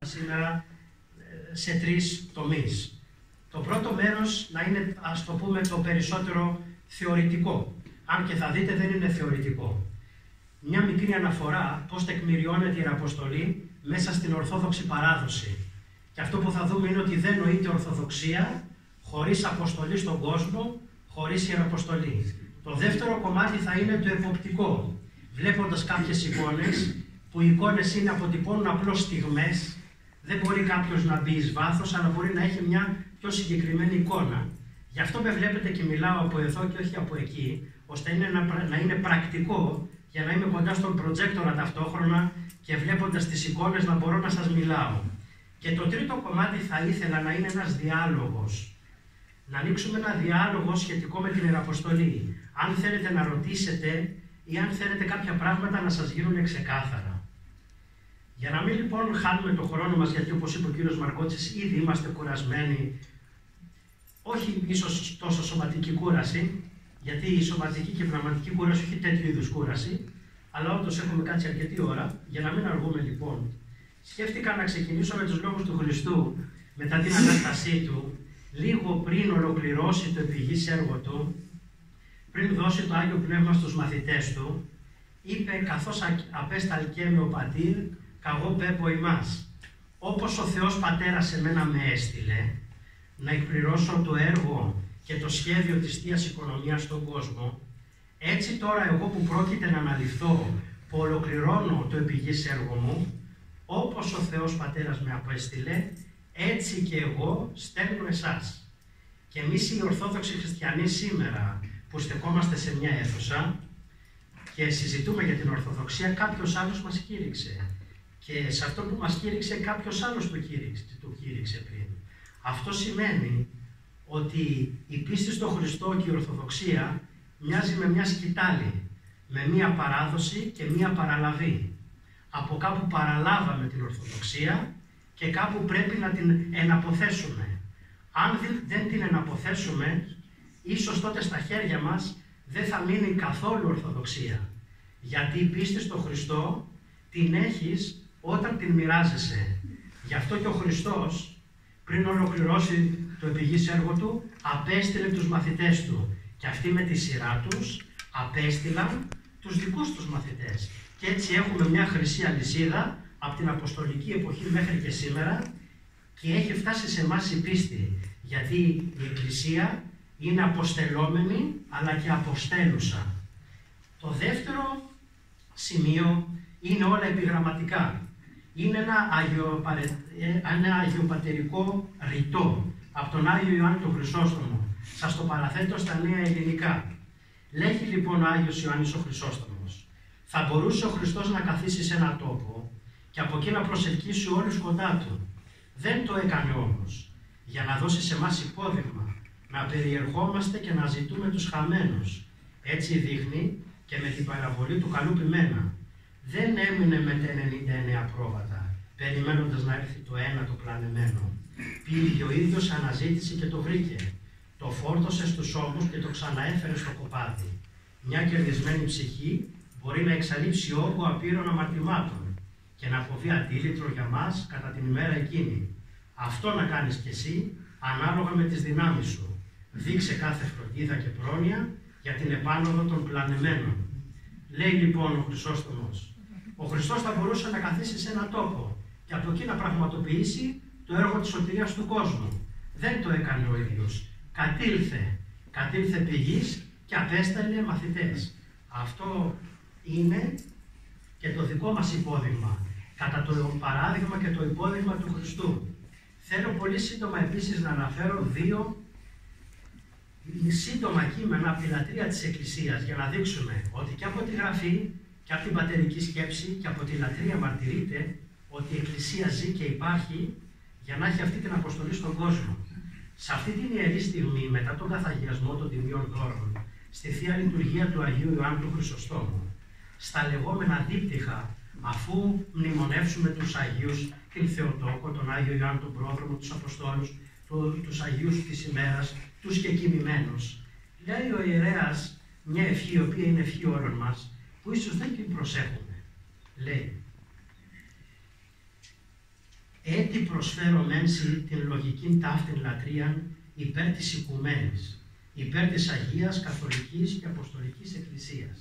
σήμερα σε τρεις τομείς. Το πρώτο μέρος να είναι, ας το πούμε, το περισσότερο θεωρητικό. Αν και θα δείτε δεν είναι θεωρητικό. Μια μικρή αναφορά πώς τεκμηριώνεται η Ιεραποστολή μέσα στην Ορθόδοξη παράδοση. Και αυτό που θα δούμε είναι ότι δεν νοείται Ορθοδοξία χωρίς αποστολή στον κόσμο, χωρίς Ιεραποστολή. Το δεύτερο κομμάτι θα είναι το εποπτικό. Βλέποντας κάποιες εικόνες, που οι εικόνες είναι αποτυπώνουν απλώς στιγμές, δεν μπορεί κάποιος να μπει εις βάθος, αλλά μπορεί να έχει μια πιο συγκεκριμένη εικόνα. Γι' αυτό με βλέπετε και μιλάω από εδώ και όχι από εκεί, ώστε να είναι πρακτικό, για να είμαι κοντά στον προτζέκτορα ταυτόχρονα και βλέποντας τις εικόνες να μπορώ να σας μιλάω. Και το τρίτο κομμάτι θα ήθελα να είναι ένας διάλογος. Να ανοίξουμε ένα διάλογο σχετικό με την Ιεραποστολή. Αν θέλετε να ρωτήσετε ή αν θέλετε κάποια πράγματα να σας γίνουν ξεκάθαρα. Για να μην λοιπόν χάνουμε το χρόνο μας, γιατί όπως είπε ο κύριος Μαρκότσης, ήδη είμαστε κουρασμένοι, όχι ίσως τόσο σωματική κούραση, γιατί η σωματική και η πνευματική κούραση έχει τέτοιου είδους κούραση, αλλά όντως έχουμε κάτσει αρκετή ώρα. Για να μην αργούμε λοιπόν, σκέφτηκα να ξεκινήσω με τους λόγους του Χριστού μετά την Ανάστασή του, λίγο πριν ολοκληρώσει το επιγής έργο του, πριν δώσει το Άγιο Πνεύμα στους μαθητές του, είπε «Καθώς απέσταλκέ με ο Πατήρ, καγώ πέπω ημάς». Όπως ο Θεός Πατέρας εμένα με έστειλε, να εκπληρώσω το έργο και το σχέδιο της Θείας Οικονομίας στον κόσμο, έτσι τώρα εγώ που πρόκειται να αναλυφθώ, που ολοκληρώνω το επιγής έργο μου, όπως ο Θεός Πατέρας με απέστειλε, έτσι και εγώ στέλνω εσάς. Και εμείς οι Ορθόδοξοι Χριστιανοί σήμερα, που στεκόμαστε σε μια αίθουσα και συζητούμε για την Ορθοδοξία, κάποιος άλλος μας κήρυξε. Και σε αυτό που μας κήρυξε, κάποιος άλλος το κήρυξε πριν. Αυτό σημαίνει ότι η πίστη στο Χριστό και η Ορθοδοξία μοιάζει με μια σκητάλη, με μια παράδοση και μια παραλαβή. Από κάπου παραλάβαμε την Ορθοδοξία και κάπου πρέπει να την εναποθέσουμε. Αν δεν την εναποθέσουμε, ίσως τότε στα χέρια μας δεν θα μείνει καθόλου Ορθοδοξία. Γιατί η πίστη στο Χριστό την έχεις όταν την μοιράζεσαι. Γι' αυτό και ο Χριστός, πριν ολοκληρώσει το επιγής έργο του, απέστειλε τους μαθητές του. Και αυτοί με τη σειρά τους απέστειλαν τους δικούς τους μαθητές. Και έτσι έχουμε μια χρυσή αλυσίδα από την Αποστολική εποχή μέχρι και σήμερα και έχει φτάσει σε εμάς η πίστη. Γιατί η Εκκλησία είναι αποστελόμενη αλλά και αποστέλουσα. Το δεύτερο σημείο είναι όλα επιγραμματικά. Είναι ένα αγιοπατερικό ρητό από τον Άγιο Ιωάννη τον Χρυσόστομο. Σας το παραθέτω στα νέα ελληνικά. Λέγει λοιπόν ο Άγιος Ιωάννης ο Χρυσόστομος: θα μπορούσε ο Χριστός να καθίσει σε έναν τόπο και από εκεί να προσελκύσει όλους κοντά του. Δεν το έκανε όμως, για να δώσει σε εμάς υπόδειγμα, να περιερχόμαστε και να ζητούμε τους χαμένους. Έτσι δείχνει και με την παραβολή του καλού ποιμένα. Δεν έμεινε με τα 99 πρόβατα, περιμένοντας να έρθει το ένα το πλανεμένο. Πήγε ο ίδιος, αναζήτησε και το βρήκε. Το φόρτωσε στους ώμους και το ξαναέφερε στο κοπάδι. Μια κερδισμένη ψυχή μπορεί να εξαλείψει όγκο απείρων αμαρτημάτων και να αποβεί αντίλητρο για μας κατά την ημέρα εκείνη. Αυτό να κάνεις κι εσύ, ανάλογα με τις δυνάμεις σου. Δείξε κάθε φροντίδα και πρόνοια για την επάνωδο των πλανεμένων. Λέει λοιπόν ο Χρυσόστομος, ο Χριστός θα μπορούσε να καθίσει σε έναν τόπο και από εκεί να πραγματοποιήσει το έργο της σωτηρίας του κόσμου. Δεν το έκανε ο ίδιος. Κατήλθε πηγής και απέστελνε μαθητές. Αυτό είναι και το δικό μας υπόδειγμα, κατά το παράδειγμα και το υπόδειγμα του Χριστού. Θέλω πολύ σύντομα επίσης να αναφέρω δύο σύντομα κείμενα από τη λατρεία της Εκκλησίας για να δείξουμε ότι και από τη Γραφή και από την πατερική σκέψη και από τη λατρεία μαρτυρείται ότι η Εκκλησία ζει και υπάρχει για να έχει αυτή την αποστολή στον κόσμο. Σε αυτή την ιερή στιγμή, μετά τον καθαγιασμό των τιμίων δώρων, στη Θεία Λειτουργία του Αγίου Ιωάννου του Χρυσοστόμου, στα λεγόμενα δίπτυχα, αφού μνημονεύσουμε τους Αγίους, την Θεοτόκο, τον Άγιο Ιωάννη τον Πρόδρομο, τους Αποστόλους, τους Αγίους της ημέρας, τους και κοιμημένους, λέει ο ιερέας μια ευχή, η οποία είναι ευχή όλων μας, που ίσως δεν την προσέχουμε. Λέει: έτι προσφέρω μένση την λογικήν ταύτην λατρείαν υπέρ της οικουμένης, υπέρ της Αγίας, Καθολικής και Αποστολικής Εκκλησίας.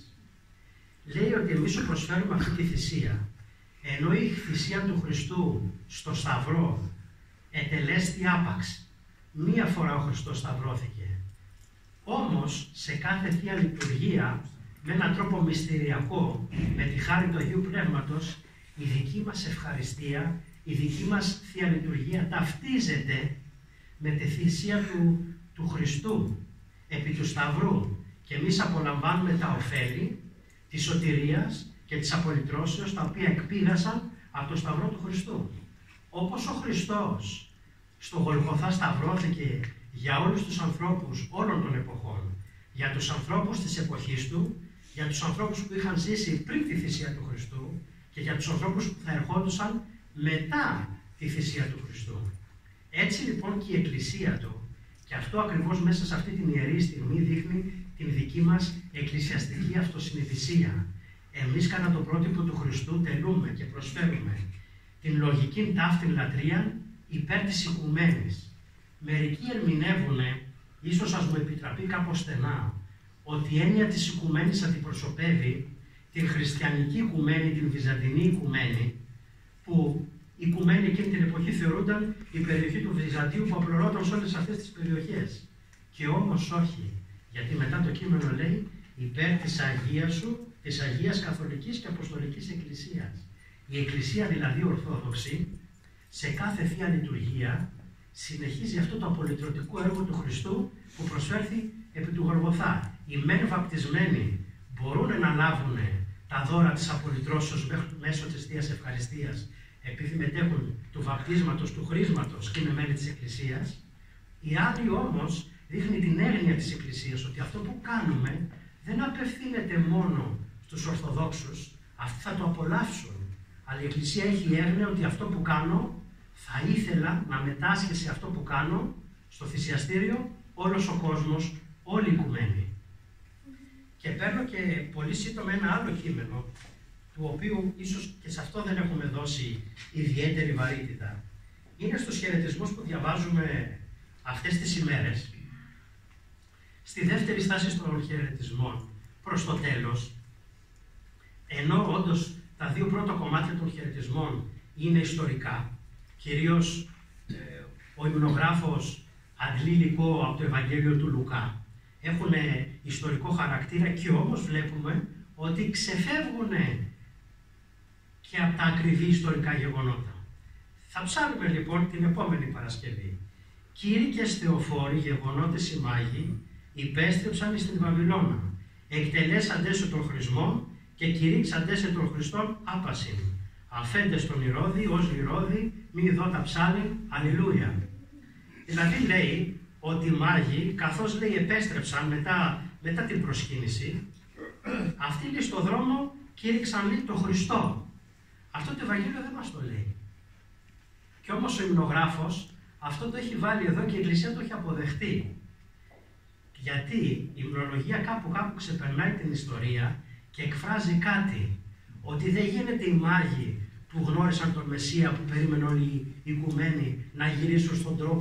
Λέει ότι εμείς σου προσφέρουμε αυτή τη θυσία, ενώ η θυσία του Χριστού στο Σταυρό ετελέστη άπαξ. Μία φορά ο Χριστός σταυρώθηκε. Όμως, σε κάθε Θεία Λειτουργία, με έναν τρόπο μυστηριακό, με τη χάρη του Αγίου Πνεύματος, η δική μας ευχαριστία, η δική μας Θεία Λειτουργία ταυτίζεται με τη θυσία του Χριστού επί του Σταυρού και εμείς απολαμβάνουμε τα ωφέλη της σωτηρίας και της απολυτρώσεως, τα οποία εκπήγασαν από το Σταυρό του Χριστού. Όπως ο Χριστός στο Γολγοθά σταυρώθηκε για όλους τους ανθρώπους όλων των εποχών, για τους ανθρώπους της εποχής του, για τους ανθρώπους που είχαν ζήσει πριν τη θυσία του Χριστού και για τους ανθρώπους που θα ερχόντουσαν μετά τη θυσία του Χριστού. Έτσι λοιπόν και η Εκκλησία του, και αυτό ακριβώς μέσα σε αυτή την ιερή στιγμή δείχνει την δική μας εκκλησιαστική αυτοσυνειδησία. Εμείς κατά το πρότυπο του Χριστού τελούμε και προσφέρουμε την λογική ταύτην λατρεία υπέρ της οικουμένης. Μερικοί ερμηνεύουν, ίσως ας μου επιτραπεί κάπως στενά, ότι η έννοια της οικουμένης αντιπροσωπεύει την χριστιανική οικουμένη, την βυζαντινή οικουμένη, που η οικουμένη εκείνη την εποχή θεωρούνταν η περιοχή του Βυζαντίου που απλωρώταν σε όλες αυτές τις περιοχές. Και όμως όχι, γιατί μετά το κείμενο λέει υπέρ της Αγίας σου, της Αγίας Καθολικής και Αποστολικής Εκκλησίας. Η Εκκλησία δηλαδή Ορθόδοξη, σε κάθε Θεία Λειτουργία, συνεχίζει αυτό το απολυτρωτικό έργο του Χριστού που προσφέρθη επί του Γολγοθά. Οι μεν βαπτισμένοι μπορούν να λάβουν τα δώρα της απολυτρώσεως μέσω της Θείας Ευχαριστίας, επειδή μετέχουν του βαπτίσματος, του χρήσματος και είναι μέλη της Εκκλησίας. Οι άλλοι όμως δείχνει την έγνοια της Εκκλησίας, ότι αυτό που κάνουμε δεν απευθύνεται μόνο στους Ορθοδόξους, αυτοί θα το απολαύσουν. Αλλά η Εκκλησία έχει έγνοια ότι αυτό που κάνω θα ήθελα να μετάσχει σε αυτό που κάνω στο θυσιαστήριο όλος ο κόσμος, όλοι οι οικουμένοι. Και παίρνω και πολύ σύντομα ένα άλλο κείμενο, του οποίου ίσως και σε αυτό δεν έχουμε δώσει ιδιαίτερη βαρύτητα. Είναι στους χαιρετισμούς που διαβάζουμε αυτές τις ημέρες. Στη δεύτερη στάση των χαιρετισμών, προς το τέλος, ενώ όντως τα δύο πρώτα κομμάτια των χαιρετισμών είναι ιστορικά, κυρίως ο υμνογράφος αντλεί υλικό από το Ευαγγέλιο του Λουκά, έχουν ιστορικό χαρακτήρα και όμως βλέπουμε ότι ξεφεύγουν και από τα ακριβή ιστορικά γεγονότα. Θα ψάρουμε λοιπόν την επόμενη Παρασκευή. Κήρυκες Θεοφόροι γεγονότες οι μάγοι υπέστρεψαν στην Βαβυλώνα. Εκτελέσαντες τον χρησμό και κηρύξαντες τον Χριστόν άπασιν. Αφέντες τον Ηρώδη ως Ηρώδη μη δώτα ψάλιν αλληλούια. Δηλαδή λέει ότι οι μάγοι, καθώς λέει επέστρεψαν μετά την προσκύνηση, αυτοί λέει στον δρόμο κήρυξαν λέει τον Χριστό. Αυτό το Ευαγγέλιο δεν μας το λέει. Και όμως ο υμνογράφος αυτό το έχει βάλει εδώ και η Εκκλησία το έχει αποδεχτεί. Γιατί η υμνολογία κάπου ξεπερνάει την ιστορία και εκφράζει κάτι. Ότι δεν γίνεται οι μάγοι που γνώρισαν τον Μεσσία, που περίμεναν όλοι οι οικουμένοι να γυρίσουν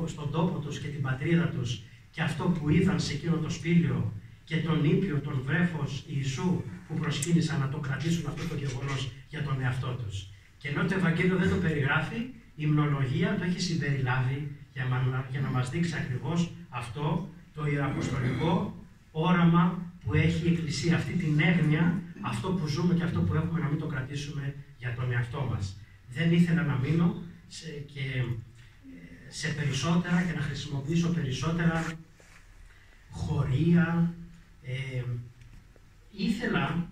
στον τόπο τους και την πατρίδα τους, και αυτό που είδαν σε εκείνο το σπήλαιο και τον ήπιο, τον βρέφος Ιησού που προσκύνησαν να το κρατήσουν αυτό το γεγονός για τον εαυτό τους. Και ενώ το Ευαγγέλιο δεν το περιγράφει, η υμνολογία το έχει συμπεριλάβει για να μας δείξει ακριβώς αυτό το ιεραποστολικό όραμα που έχει η Εκκλησία, αυτή την έγνοια, αυτό που ζούμε και αυτό που έχουμε να μην το κρατήσουμε για τον εαυτό μας. Δεν ήθελα να μείνω σε περισσότερα και να χρησιμοποιήσω περισσότερα χωρία. Ήθελα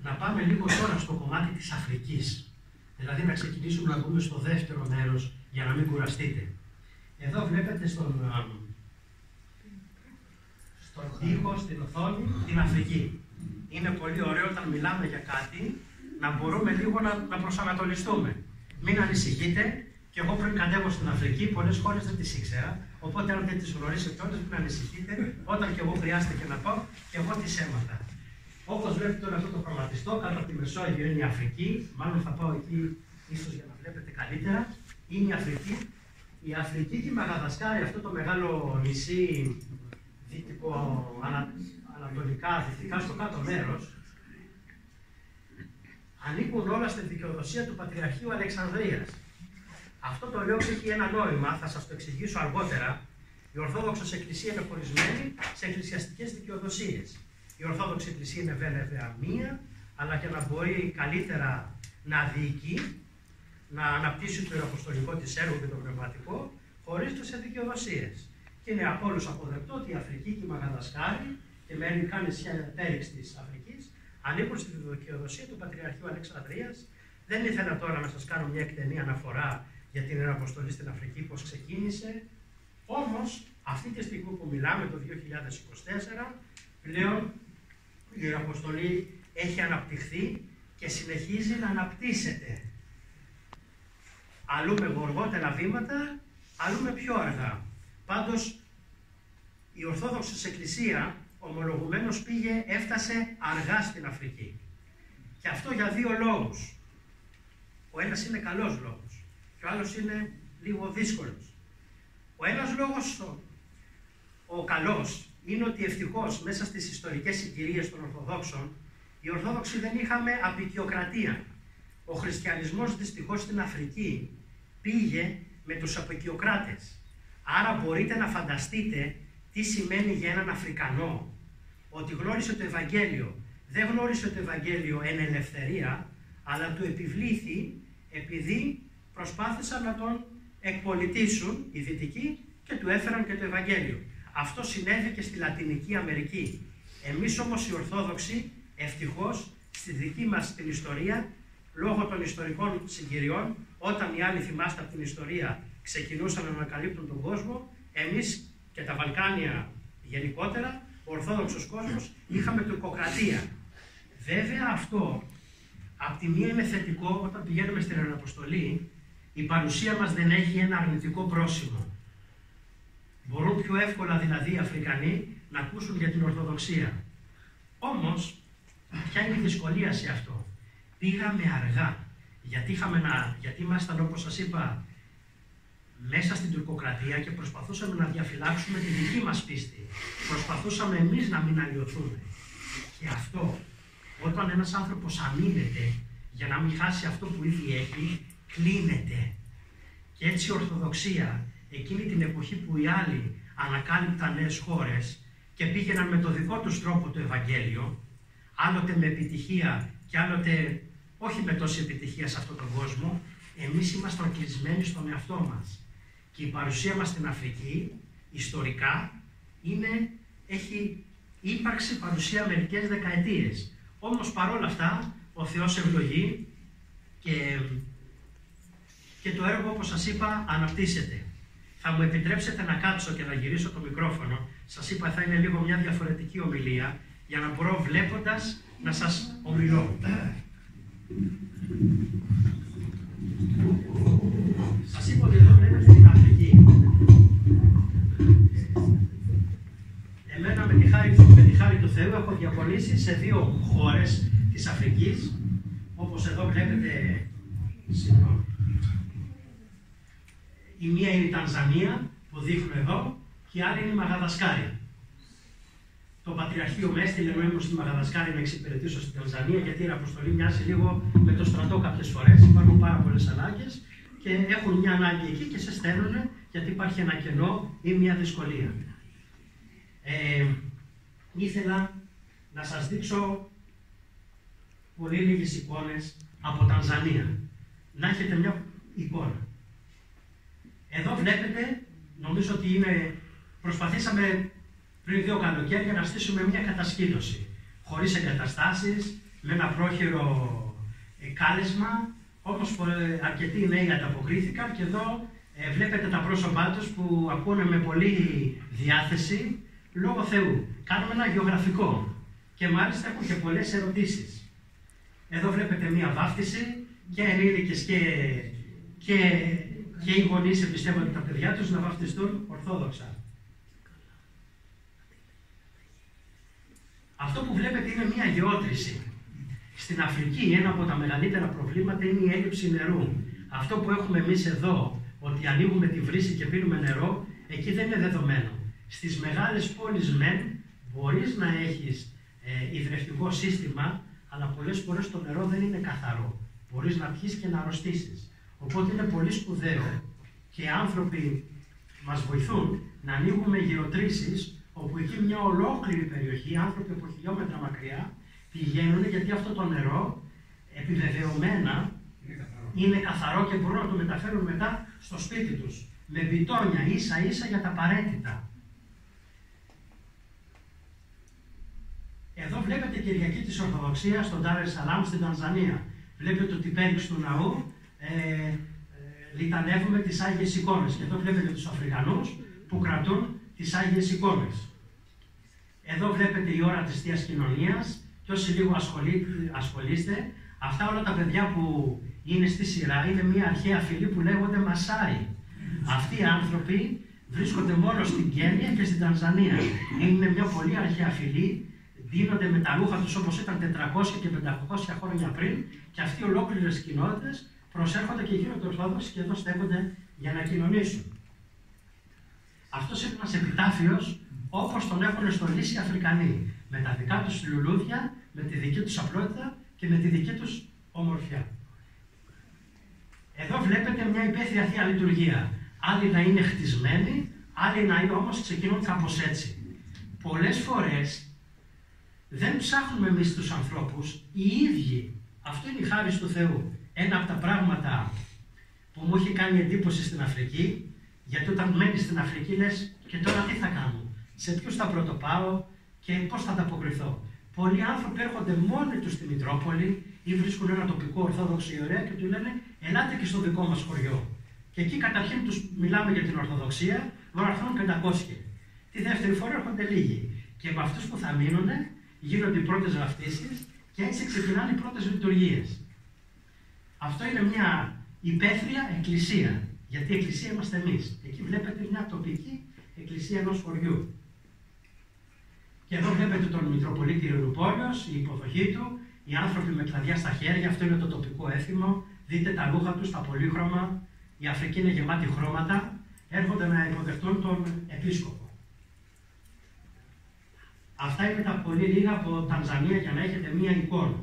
να πάμε λίγο τώρα στο κομμάτι της Αφρικής. Δηλαδή να ξεκινήσουμε να μπούμε στο δεύτερο μέρος για να μην κουραστείτε. Εδώ βλέπετε στον τοίχο, στην οθόνη, την Αφρική. Είναι πολύ ωραίο όταν μιλάμε για κάτι να μπορούμε λίγο να προσανατολιστούμε. Μην ανησυχείτε, και εγώ πριν κατέβω στην Αφρική, πολλές χώρες δεν τις ήξερα. Οπότε, αν δεν τις γνωρίσετε όλες, μην ανησυχείτε. Όταν και εγώ χρειάστηκε να πάω, και εγώ τις έμαθα. Όπως βλέπετε τώρα αυτό το χρωματιστό, κάτω από τη Μεσόγειο είναι η Αφρική. Μάλλον θα πάω εκεί, ίσως για να βλέπετε καλύτερα. είναι η Αφρική. Η Αφρική και η Μαδαγασκάρη, αυτό το μεγάλο νησί δυτικό-ανατολικά, δυτικά στο κάτω μέρος, ανήκουν όλα στη δικαιοδοσία του Πατριαρχείου Αλεξανδρίας. Αυτό το λέω έχει ένα νόημα, θα σας το εξηγήσω αργότερα. Η Ορθόδοξος Εκκλησία είναι χωρισμένη σε εκκλησιαστικές δικαιοδοσίες. Η Ορθόδοξη Εκκλησία είναι βέβαια μία, αλλά και να μπορεί καλύτερα να διοικεί, να αναπτύσσει το ιεραποστολικό της έργο και το πνευματικό, χωρίζεται σε δικαιοδοσίες. Και είναι από όλους αποδεκτό ότι η Αφρική και η Μαδαγασκάρη και με ελληνικά νησιά πέριξ της Αφρικής ανήκουν στη δικαιοδοσία του Πατριαρχείου Αλεξανδρίας. Δεν ήθελα τώρα να σας κάνω μια εκτενή αναφορά για την ιεραποστολή στην Αφρική, πώς ξεκίνησε. Όμως, αυτή τη στιγμή που μιλάμε, το 2024, πλέον η ιεραποστολή έχει αναπτυχθεί και συνεχίζει να αναπτύσσεται. Αλλού με γοργότερα βήματα, αλλού με πιο αργά. Πάντως, η Ορθόδοξη Εκκλησία, ομολογουμένως έφτασε αργά στην Αφρική. Και αυτό για δύο λόγους. Ο ένας είναι καλός λόγος και ο άλλος είναι λίγο δύσκολος. Ο ένας λόγος, ο καλός, είναι ότι ευτυχώς μέσα στις ιστορικές συγκυρίες των Ορθοδόξων, οι Ορθόδοξοι δεν είχαμε αποικιοκρατία. Ο χριστιανισμός δυστυχώς στην Αφρική πήγε με τους αποικιοκράτες. Άρα μπορείτε να φανταστείτε τι σημαίνει για έναν Αφρικανό ότι γνώρισε το Ευαγγέλιο. Δεν γνώρισε το Ευαγγέλιο εν ελευθερία, αλλά του επιβλήθη επειδή προσπάθησαν να τον εκπολιτήσουν οι Δυτικοί και του έφεραν και το Ευαγγέλιο. Αυτό συνέβη και στη Λατινική Αμερική. Εμείς όμως οι Ορθόδοξοι, ευτυχώς, στη δική μας την ιστορία, λόγω των ιστορικών συγκυριών, όταν οι άλλοι, θυμάστε από την ιστορία, ξεκινούσαν να ανακαλύπτουν τον κόσμο, εμείς και τα Βαλκάνια γενικότερα, ο Ορθόδοξος κόσμος, είχαμε τουρκοκρατία. Βέβαια αυτό, απ' τη μία είναι θετικό, όταν πηγαίνουμε στην Αναποστολή, η παρουσία μας δεν έχει ένα αρνητικό πρόσημο. Μπορούν πιο εύκολα δηλαδή οι Αφρικανοί να ακούσουν για την Ορθοδοξία. Όμως, ποια είναι η δυσκολία σε αυτό? Πήγαμε αργά, γιατί ήμασταν, όπως σας είπα, μέσα στην τουρκοκρατία και προσπαθούσαμε να διαφυλάξουμε τη δική μας πίστη. Προσπαθούσαμε εμείς να μην αλλοιωθούμε. Και αυτό, όταν ένας άνθρωπος αμήνεται για να μην χάσει αυτό που ήδη έχει, κλείνεται. Και έτσι η Ορθοδοξία, εκείνη την εποχή που οι άλλοι ανακάλυπταν νέες χώρες και πήγαιναν με το δικό τους τρόπο το Ευαγγέλιο, άλλοτε με επιτυχία και άλλοτε όχι με τόση επιτυχία σε αυτόν τον κόσμο, εμείς ήμασταν κλεισμένοι στον εαυτό μας. Και η παρουσία μας στην Αφρική, ιστορικά, έχει ύπαρξη παρουσία μερικές δεκαετίες. Όμως παρόλα αυτά, ο Θεός ευλογεί και το έργο, όπως σας είπα, αναπτύσσεται. Θα μου επιτρέψετε να κάτσω και να γυρίσω το μικρόφωνο. Σας είπα, θα είναι λίγο μια διαφορετική ομιλία, για να μπορώ βλέποντας να σας ομιλώ. Σας είπα ότι εδώ βλέπετε στην Αφρική. Εμένα με τη χάρη του Θεού έχω διαπολίσει σε δύο χώρες της Αφρικής, όπως εδώ βλέπετε. Η μία είναι η Τανζανία που δείχνω εδώ και η άλλη είναι η Μαδαγασκάρη. Το Πατριαρχείο με έστειλε νόημα στη Μαδαγασκάρη να εξυπηρετήσω στην Τανζανία, γιατί η αποστολή μοιάζει λίγο με το στρατό κάποιες φορές. Υπάρχουν πάρα πολλές ανάγκες και έχουν μια ανάγκη εκεί και σε στέλνουν γιατί υπάρχει ένα κενό ή μια δυσκολία. Ήθελα να σας δείξω πολύ λίγες εικόνες από Τανζανία. Να έχετε μια εικόνα. Εδώ βλέπετε, νομίζω ότι προσπαθήσαμε πριν 2 καλοκαίρια να στήσουμε μια κατασκήνωση. Χωρίς εγκαταστάσεις, με ένα πρόχειρο κάλεσμα, όπως αρκετοί νέοι ανταποκρίθηκαν και εδώ βλέπετε τα πρόσωπά τους που ακούνε με πολύ διάθεση λόγω Θεού. Κάνουμε ένα γεωγραφικό και μάλιστα έχουν και πολλές ερωτήσεις. Εδώ βλέπετε μια βάφτιση και ενήλικες και οι γονείς εμπιστεύονται τα παιδιά τους να βαφτιστούν ορθόδοξα. Αυτό που βλέπετε είναι μια γεώτρηση. Στην Αφρική ένα από τα μεγαλύτερα προβλήματα είναι η έλλειψη νερού. Αυτό που έχουμε εμείς εδώ, ότι ανοίγουμε τη βρύση και πίνουμε νερό, εκεί δεν είναι δεδομένο. Στις μεγάλες πόλεις μεν μπορείς να έχεις ιδρευτικό σύστημα, αλλά πολλές φορές το νερό δεν είναι καθαρό. Μπορείς να πιεις και να αρρωστήσεις. Οπότε είναι πολύ σπουδαίο και οι άνθρωποι μας βοηθούν να ανοίγουμε γυροτρήσεις, όπου εκεί μια ολόκληρη περιοχή, άνθρωποι από χιλιόμετρα μακριά, πηγαίνουν, γιατί αυτό το νερό επιβεβαιωμένα είναι καθαρό και μπορούν να το μεταφέρουν μετά στο σπίτι τους. Με μπιτόνια ίσα ίσα για τα απαραίτητα. Εδώ βλέπετε Κυριακή της Ορθοδοξίας στον Ντάρ ελ Σαλάμ στην Τανζανία. Βλέπετε ότι πέριξ του ναού λιτανεύουμε τις Άγιες Εικόνες. Και εδώ βλέπετε τους Αφρικανούς που κρατούν τις Άγιες Εικόνες. Εδώ βλέπετε η ώρα της Θείας Κοινωνίας και όσοι λίγο ασχολείστε, αυτά όλα τα παιδιά που είναι στη σειρά είναι μια αρχαία φυλή που λέγονται Μασάι. Αυτοί οι άνθρωποι βρίσκονται μόνο στην Κένια και στην Τανζανία. Είναι μια πολύ αρχαία φυλή, δίνονται με τα ρούχα τους όπως ήταν 400 και 500 χρόνια πριν και αυτοί οι ολόκληρες κοινότητες προσέρχονται και γίνονται Ορθόδοξοι και εδώ στέκονται για να κοινωνήσουν. Αυτός είναι ένας επιτάφιος όπως τον έχουν στολίσει οι Αφρικανοί, με τα δικά τους λουλούδια, με τη δική τους απλότητα και με τη δική τους ομορφιά. Εδώ βλέπετε μια υπαίθρια Θεία Λειτουργία. Άλλοι να είναι χτισμένοι, άλλοι να είναι όμως ξεκινούν κάπως έτσι. Πολλές φορές δεν ψάχνουμε εμείς τους ανθρώπους, οι ίδιοι. Αυτό είναι η χάρις του Θεού. Ένα από τα πράγματα που μου έχει κάνει εντύπωση στην Αφρική, γιατί όταν μένεις στην Αφρική λες και τώρα τι θα κάνω, σε ποιους θα πρωτοπάω και πώς θα ανταποκριθώ. Πολλοί άνθρωποι έρχονται μόνοι τους στη Μητρόπολη ή βρίσκουν ένα τοπικό Ορθόδοξο ιερέα και του λένε ελάτε και στο δικό μας χωριό. Και εκεί καταρχήν τους μιλάμε για την Ορθοδοξία, μπορεί να έρθουν 500. Τη δεύτερη φορά έρχονται λίγοι. Και με αυτούς που θα μείνουν γίνονται οι πρώτες βαφτίσεις και έτσι ξεκινάνε οι πρώτες λειτουργίες. Αυτό είναι μια υπαίθρια εκκλησία, γιατί η εκκλησία είμαστε εμείς. Εκεί βλέπετε μια τοπική εκκλησία ενός χωριού. Και εδώ βλέπετε τον Μητροπολίτη Ειρηνουπόλεως, η υποδοχή του, οι άνθρωποι με κλαδιά στα χέρια, αυτό είναι το τοπικό έθιμο. Δείτε τα ρούχα τους, τα πολύχρωμα. Η Αφρική είναι γεμάτη χρώματα. Έρχονται να υποδεχτούν τον επίσκοπο. Αυτά είναι τα πολύ λίγα από Τανζανία για να έχετε μία εικόνα.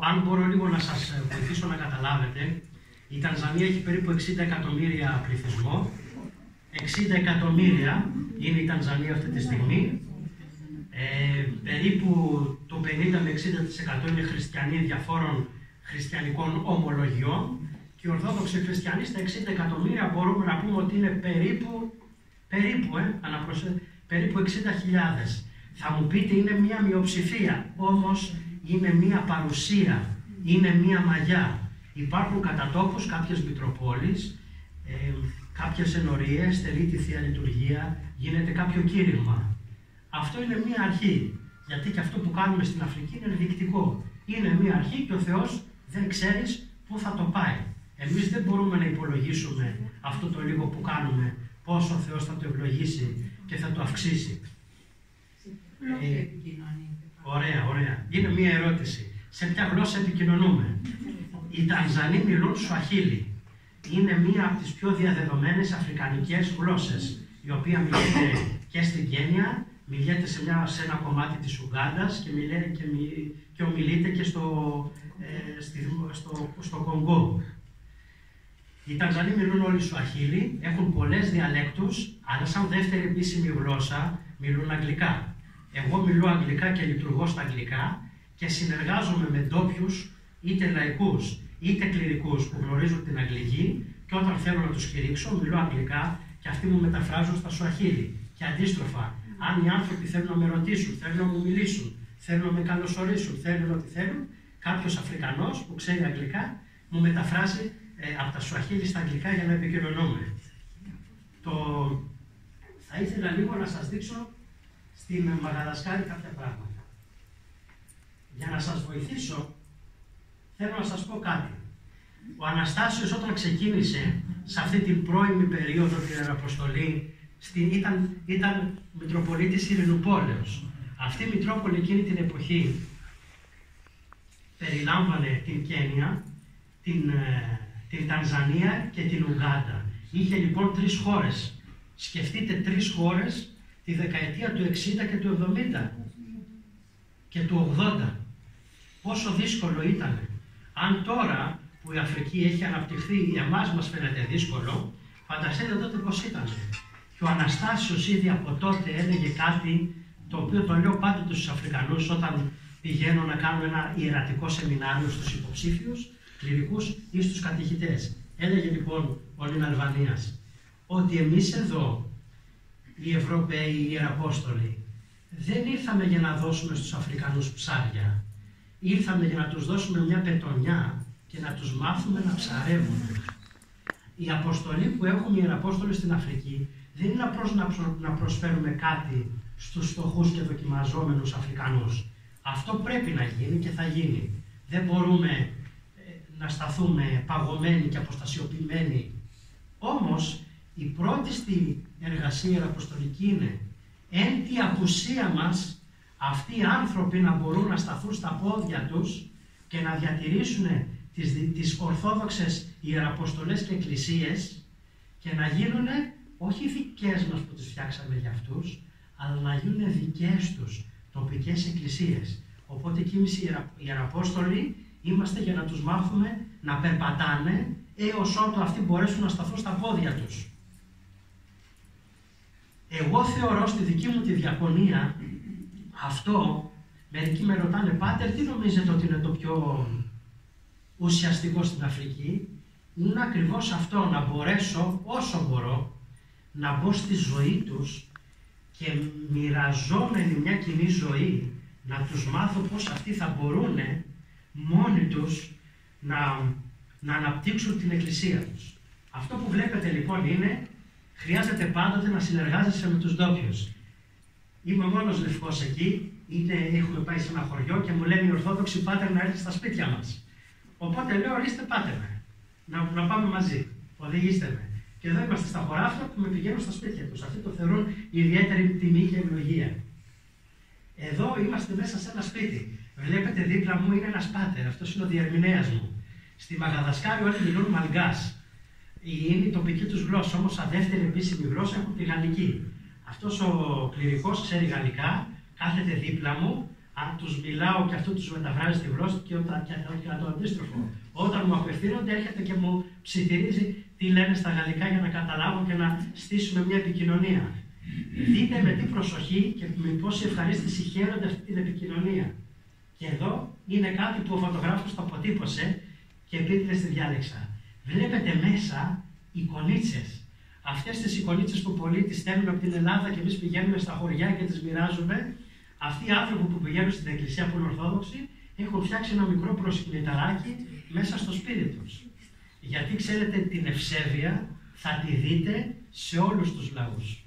Αν μπορώ λίγο να σας βοηθήσω να καταλάβετε, η Τανζανία έχει περίπου 60 εκατομμύρια πληθυσμό. 60 εκατομμύρια είναι η Τανζανία αυτή τη στιγμή. Περίπου το 50 με 60% είναι χριστιανοί διαφόρων χριστιανικών ομολογιών και οι Ορθόδοξοι χριστιανοί στα 60 εκατομμύρια μπορούμε να πούμε ότι είναι περίπου 60.000. Θα μου πείτε είναι μία μειοψηφία, όμως είναι μία παρουσία, είναι μία μαγιά. Υπάρχουν κατά τόπους κάποιες μητροπόλεις, κάποιες ενορίες, στερεί τη Θεία Λειτουργία, γίνεται κάποιο κήρυγμα. Αυτό είναι μία αρχή, γιατί και αυτό που κάνουμε στην Αφρική είναι ενδεικτικό. Είναι μία αρχή και ο Θεός δεν ξέρεις πού θα το πάει. Εμείς δεν μπορούμε να υπολογίσουμε αυτό το λίγο που κάνουμε, πόσο ο Θεός θα το ευλογήσει και θα το αυξήσει. Ωραία, ωραία. Είναι μία ερώτηση. Σε ποια γλώσσα επικοινωνούμε? Οι Τανζανοί μιλούν Σουαχίλι. Είναι μία από τις πιο διαδεδομένες αφρικανικές γλώσσες, η οποία μιλείται και στην Κένια, μιλείται σε ένα κομμάτι της Ουγκάντας και ομιλείται και στο Κονγκό. Οι Τανζανοί μιλούν όλοι Σουαχίλι, έχουν πολλές διαλέκτους, αλλά σαν δεύτερη επίσημη γλώσσα μιλούν αγγλικά. Εγώ μιλώ αγγλικά και λειτουργώ στα αγγλικά και συνεργάζομαι με ντόπιους, είτε λαϊκούς είτε κληρικούς που γνωρίζουν την αγγλική και όταν θέλω να τους κηρύξω μιλώ αγγλικά και αυτοί μου μεταφράζουν στα Σουαχίλι. Και αντίστροφα, αν οι άνθρωποι θέλουν να με ρωτήσουν, θέλουν να μου μιλήσουν, θέλουν να με καλωσορίσουν, θέλουν ό,τι θέλουν, κάποιος Αφρικανός που ξέρει αγγλικά μου μεταφράζει από τα Σουαχίλι στα αγγλικά για να επικοινωνούμε. Θα ήθελα λίγο να σας δείξω στην Μαδαγασκάρη κάποια πράγματα. Για να σας βοηθήσω, θέλω να σας πω κάτι. Ο Αναστάσιος όταν ξεκίνησε σε αυτή την πρώιμη περίοδο την Ιεραποστολή, ήταν Μητροπολίτης Ειρηνοπόλεως. Αυτή η Μητρόπολη εκείνη την εποχή περιλάμβανε την Κένια, την Τανζανία και την Ουγκάντα. Είχε λοιπόν 3 χώρες. Σκεφτείτε 3 χώρες τη δεκαετία του 60 και του 70 και του 80. Πόσο δύσκολο ήταν. Αν τώρα που η Αφρική έχει αναπτυχθεί, εμάς μας φαίνεται δύσκολο, φανταστείτε τότε πώς ήταν. Και ο Αναστάσιος ήδη από τότε έλεγε κάτι το οποίο το λέω πάντοτε στους Αφρικανούς όταν πηγαίνω να κάνω ένα ιερατικό σεμινάριο στους υποψήφιους, κληρικούς ή στους κατηχητές. Έλεγε λοιπόν ο Νίν Αλβανίας ότι εμείς εδώ, οι Ευρωπαίοι, οι Ιεραπόστολοι, δεν ήρθαμε για να δώσουμε στους Αφρικανούς ψάρια. Ήρθαμε για να τους δώσουμε μια πετονιά και να τους μάθουμε να ψαρεύουν. Η αποστολή που έχουμε οι Ιεραπόστολοι στην Αφρική δεν είναι απλώς να προσφέρουμε κάτι στους φτωχούς και δοκιμαζόμενους Αφρικανούς. Αυτό πρέπει να γίνει και θα γίνει. Δεν μπορούμε να σταθούμε παγωμένοι και αποστασιοποιημένοι. Όμως, η πρώτη στη εργασία ιεραποστολική είναι εν τη απουσία μας αυτοί οι άνθρωποι να μπορούν να σταθούν στα πόδια τους και να διατηρήσουν τις ορθόδοξες ιεραποστολές και εκκλησίες και να γίνουν όχι δικές μας που τις φτιάξαμε για αυτούς, αλλά να γίνουν δικές τους τοπικές εκκλησίες. Οπότε και εμείς οι Ιεραπόστολοι είμαστε για να τους μάθουμε να περπατάνε έως ότου αυτοί μπορέσουν να σταθούν στα πόδια τους. Εγώ θεωρώ στη δική μου τη διακονία αυτό, μερικοί με ρωτάνε, πάτερ, τι νομίζετε ότι είναι το πιο ουσιαστικό στην Αφρική? Είναι ακριβώς αυτό, να μπορέσω όσο μπορώ να μπω στη ζωή τους και μοιραζόμενοι μια κοινή ζωή να τους μάθω πώς αυτοί θα μπορούν μόνοι τους να αναπτύξουν την εκκλησία τους. Αυτό που βλέπετε λοιπόν είναι, χρειάζεται πάντοτε να συνεργάζεσαι με τους ντόπιους. Είμαι μόνος λευκός εκεί, έχουμε πάει σε ένα χωριό και μου λένε οι Ορθόδοξοι, πάτερ, να έρθει στα σπίτια μας. Οπότε λέω, ορίστε, πάτε με, να πάμε μαζί, οδηγήστε με. Και εδώ είμαστε στα χωράφια που με πηγαίνουν στα σπίτια τους. Αυτοί το θεωρούν ιδιαίτερη τιμή και ευλογία. Εδώ είμαστε μέσα σε ένα σπίτι. Βλέπετε δίπλα μου είναι ένας πάτερ, αυτός είναι ο διερμηνέας μου. Στη Μαδαγασκάρη όλοι μιλούν μαλγκάς. Είναι η τοπική τους γλώσσα, όμως σαν δεύτερη επίσημη γλώσσα έχουν τη γαλλική. Αυτός ο κληρικός ξέρει γαλλικά, κάθεται δίπλα μου, αν τους μιλάω και αυτό τους μεταφράζει τη γλώσσα και το αντίστροφο. Όταν μου απευθύνονται έρχεται και μου ψιθυρίζει τι λένε στα γαλλικά για να καταλάβω και να στήσουμε μια επικοινωνία. Δείτε με τι προσοχή και με πόση ευχαρίστηση χαίρονται αυτή την επικοινωνία. Και εδώ είναι κάτι που ο φωτογράφος το αποτύπωσε και επίτηδες τη διάλεξα. Βλέπετε μέσα εικονίτσες. Αυτές τις εικονίτσες που πολλοί τις στέλνουν από την Ελλάδα και εμείς πηγαίνουμε στα χωριά και τις μοιράζουμε. Αυτοί οι άνθρωποι που πηγαίνουν στην εκκλησία που είναι Ορθόδοξοι έχουν φτιάξει ένα μικρό προσκυνηταράκι μέσα στο σπίτι τους. Γιατί ξέρετε την ευσέβεια θα τη δείτε σε όλους τους λαούς.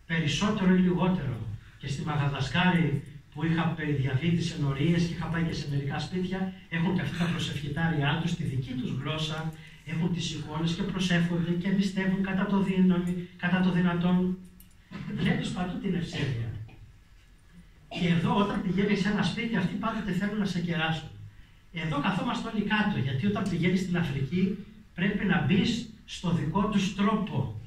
Περισσότερο ή λιγότερο. Και στη Μαδαγασκάρη που είχα διαβεί τις ενορίες και είχα πάει και σε μερικά σπίτια, έχουν και αυτά τα προσευχητάριά τους, τη δική τους γλώσσα, έχουν τις εικόνες και προσεύχονται και εμπιστεύουν κατά το δυνατόν. Βλέπεις παντού την ευσέβεια. Και εδώ όταν πηγαίνεις σε ένα σπίτι, αυτοί πάντοτε θέλουν να σε κεράσουν. Εδώ καθόμαστε όλοι κάτω, γιατί όταν πηγαίνεις στην Αφρική πρέπει να μπεις στο δικό τους τρόπο.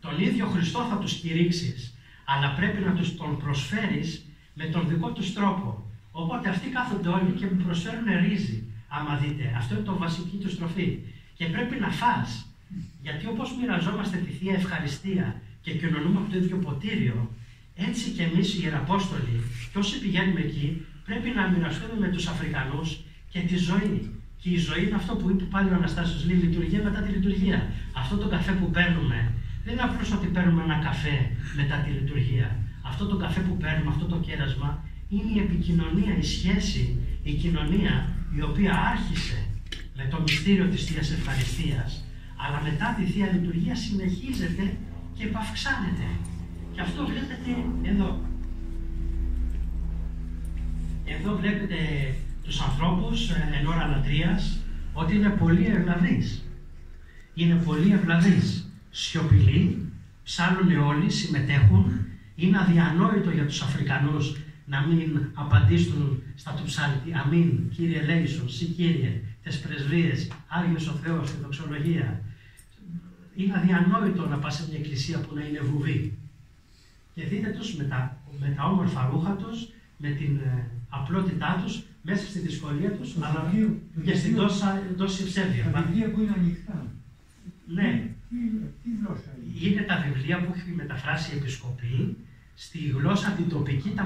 Τον ίδιο Χριστό θα τους κηρύξεις, αλλά πρέπει να τους τον προσφέρεις με τον δικό τους τρόπο. Οπότε αυτοί κάθονται όλοι και μου προσφέρουν ρύζι, άμα δείτε. Αυτό είναι το βασική τους τροφή. Και πρέπει να φας. Γιατί όπως μοιραζόμαστε τη Θεία Ευχαριστία και κοινωνούμε από το ίδιο ποτήριο, έτσι και εμείς οι Ιεραπόστολοι, και όσοι πηγαίνουμε εκεί, πρέπει να μοιραστούμε με τους Αφρικανούς και τη ζωή. Και η ζωή είναι αυτό που είπε πάλι ο Αναστάσιος, λέει λειτουργία μετά τη λειτουργία. Αυτό το καφέ που παίρνουμε, δεν είναι απλώς ότι παίρνουμε ένα καφέ μετά τη λειτουργία. Αυτό το καφέ που παίρνουμε, αυτό το κέρασμα, είναι η επικοινωνία, η σχέση, η κοινωνία, η οποία άρχισε με το μυστήριο της Θείας Ευχαριστίας, αλλά μετά τη Θεία Λειτουργία συνεχίζεται και επαυξάνεται. Και αυτό βλέπετε εδώ. Εδώ βλέπετε τους ανθρώπους εν ώρα λατρείας ότι είναι πολύ ευλαβείς. Είναι πολύ ευλαβείς. Σιωπηλοί, ψάλλουν όλοι, συμμετέχουν. Είναι αδιανόητο για τους Αφρικανούς να μην απαντήσουν στα του ψάλτη. Αμήν, Κύριε Λέησον, Συ Κύριε, τες πρεσβείες, Άγιος ο Θεός, τη δοξολογία. Είναι αδιανόητο να πας σε μια εκκλησία που να είναι βουβή. Και δείτε τους με τα όμορφα ρούχα τους, με την απλότητά τους, μέσα στη δυσκολία τους, αλλά και στην τόση ευσέβεια. Τα βιβλία που είναι ανοιχτά. Ναι. Τι γλώσσα είναι? Είναι τα βιβλία που έχει μεταφράσει η Επισκοπή στη γλώσσα την τοπική, τα